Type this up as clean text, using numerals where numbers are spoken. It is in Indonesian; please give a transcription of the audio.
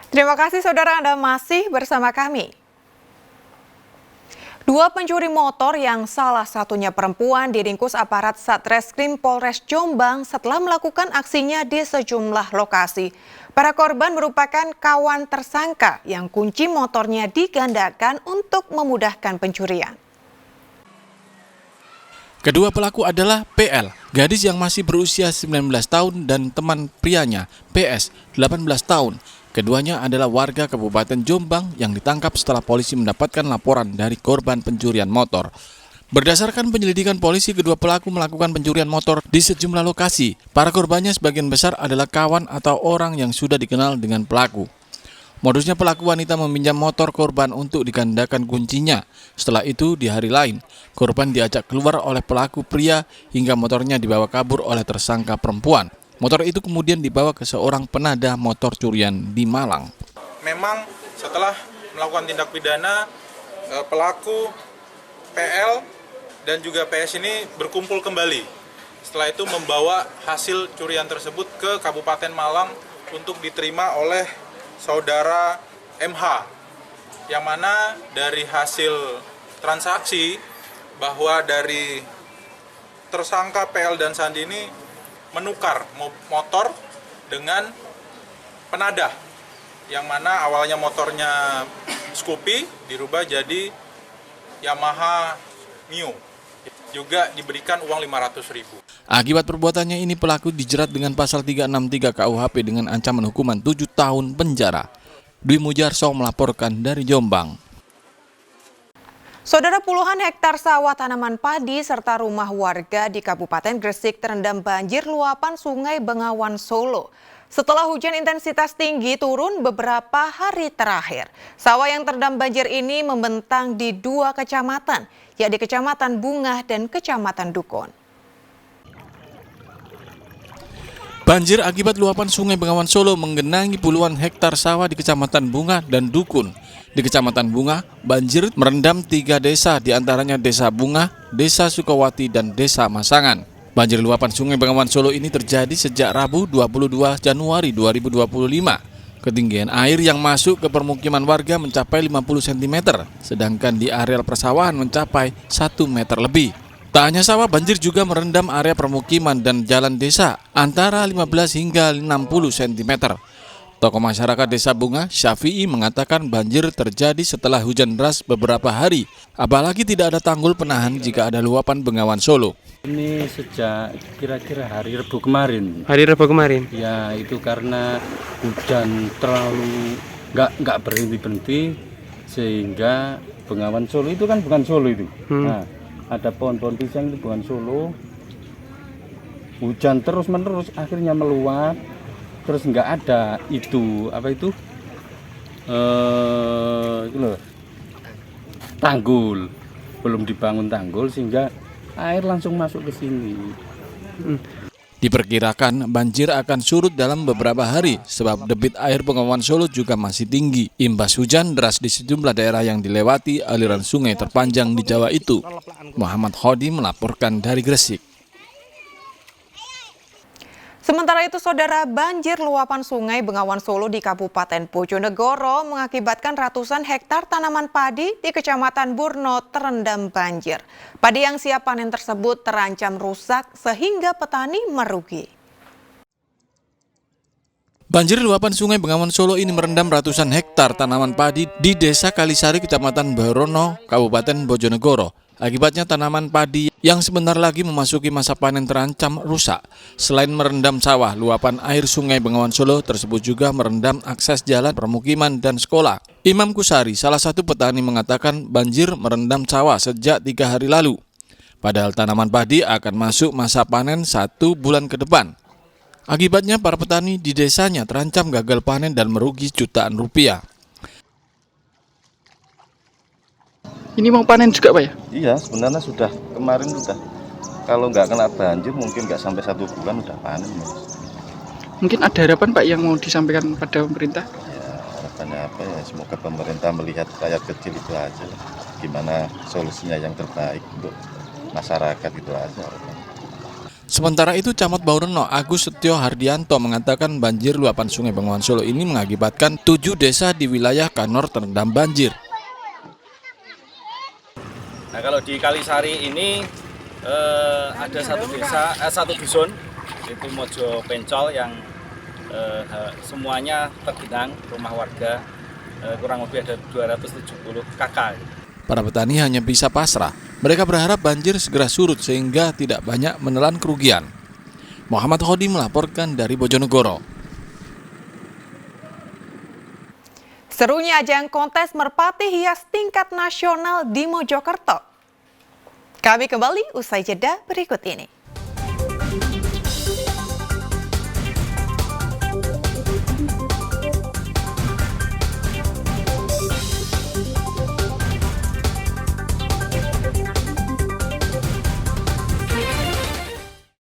Terima kasih saudara, Anda masih bersama kami. Dua pencuri motor yang salah satunya perempuan diringkus aparat Satreskrim Polres Jombang setelah melakukan aksinya di sejumlah lokasi. Para korban merupakan kawan tersangka yang kunci motornya digandakan untuk memudahkan pencurian. Kedua pelaku adalah PL, gadis yang masih berusia 19 tahun dan teman prianya, PS, 18 tahun. Keduanya adalah warga Kabupaten Jombang yang ditangkap setelah polisi mendapatkan laporan dari korban pencurian motor. Berdasarkan penyelidikan polisi, kedua pelaku melakukan pencurian motor di sejumlah lokasi. Para korbannya sebagian besar adalah kawan atau orang yang sudah dikenal dengan pelaku. Modusnya pelaku wanita meminjam motor korban untuk digandakan kuncinya. Setelah itu di hari lain, korban diajak keluar oleh pelaku pria hingga motornya dibawa kabur oleh tersangka perempuan. Motor itu kemudian dibawa ke seorang penadah motor curian di Malang. Memang setelah melakukan tindak pidana, pelaku PL dan juga PS ini berkumpul kembali. Setelah itu membawa hasil curian tersebut ke Kabupaten Malang untuk diterima oleh saudara MH, yang mana dari hasil transaksi bahwa dari tersangka PL dan Sandi ini menukar motor dengan penadah, yang mana awalnya motornya Scoopy dirubah jadi Yamaha Mio, juga diberikan uang 500.000. Akibat perbuatannya ini pelaku dijerat dengan pasal 363 KUHP dengan ancaman hukuman 7 tahun penjara. Dwi Mujarso melaporkan dari Jombang. Saudara, puluhan hektar sawah, tanaman padi, serta rumah warga di Kabupaten Gresik terendam banjir luapan Sungai Bengawan Solo. Setelah hujan intensitas tinggi turun beberapa hari terakhir, sawah yang terendam banjir ini membentang di dua kecamatan, yakni Kecamatan Bungah dan Kecamatan Dukun. Banjir akibat luapan Sungai Bengawan Solo menggenangi puluhan hektar sawah di Kecamatan Bungah dan Dukun. Di Kecamatan Bungah, banjir merendam 3 desa, diantaranya Desa Bungah, Desa Sukawati, dan Desa Masangan. Banjir luapan Sungai Bengawan Solo ini terjadi sejak Rabu 22 Januari 2025. Ketinggian air yang masuk ke permukiman warga mencapai 50 cm, sedangkan di areal persawahan mencapai 1 meter lebih. Tak hanya sawah, banjir juga merendam area permukiman dan jalan desa antara 15 hingga 60 cm. Tokoh masyarakat Desa Bungah, Syafi'i, mengatakan banjir terjadi setelah hujan deras beberapa hari, apalagi tidak ada tanggul penahan jika ada luapan Bengawan Solo. Ini sejak kira-kira hari Rabu kemarin. Hari Rabu kemarin? Ya, itu karena hujan terlalu nggak berhenti-berhenti, sehingga Bengawan Solo itu kan bukan Solo itu. Nah, ada pohon-pohon pisang itu bukan Solo. Hujan terus-menerus akhirnya meluap. Terus nggak ada itu tanggul, belum dibangun tanggul sehingga air langsung masuk ke sini. Diperkirakan banjir akan surut dalam beberapa hari sebab debit air Bengawan Solo juga masih tinggi. Imbas hujan deras di sejumlah daerah yang dilewati aliran sungai terpanjang di Jawa itu. Muhammad Hodi melaporkan dari Gresik. Sementara itu, saudara, banjir luapan Sungai Bengawan Solo di Kabupaten Bojonegoro mengakibatkan ratusan hektar tanaman padi di Kecamatan Burno terendam banjir. Padi yang siap panen tersebut terancam rusak sehingga petani merugi. Banjir luapan Sungai Bengawan Solo ini merendam ratusan hektar tanaman padi di Desa Kalisari, Kecamatan Burno, Kabupaten Bojonegoro. Akibatnya tanaman padi yang sebentar lagi memasuki masa panen terancam rusak. Selain merendam sawah, luapan air Sungai Bengawan Solo tersebut juga merendam akses jalan, permukiman, dan sekolah. Imam Kusari, salah satu petani, mengatakan banjir merendam sawah sejak 3 hari lalu. Padahal tanaman padi akan masuk masa panen 1 bulan ke depan. Akibatnya para petani di desanya terancam gagal panen dan merugi jutaan rupiah. Ini mau panen juga, Pak ya? Iya, sebenarnya sudah kemarin sudah. Kalau nggak kena banjir mungkin nggak sampai 1 bulan udah panen, Mas. Mungkin ada harapan, Pak, yang mau disampaikan pada pemerintah? Ya, harapannya apa ya? Semoga pemerintah melihat rakyat kecil itu aja. Gimana solusinya yang terbaik untuk masyarakat itu aja. Sementara itu, Camat Baureno Agus Setio Hardianto mengatakan banjir luapan Sungai Bengawan Solo ini mengakibatkan 7 desa di wilayah Kanor terendam banjir. Nah, kalau di Kalisari ini ada satu dusun, itu Mojo Pencol yang semuanya tergenang, rumah warga kurang lebih ada 270 kakak. Para petani hanya bisa pasrah. Mereka berharap banjir segera surut sehingga tidak banyak menelan kerugian. Muhammad Khodi melaporkan dari Bojonegoro. Serunya ajang kontes merpati hias tingkat nasional di Mojokerto. Kami kembali usai jeda berikut ini.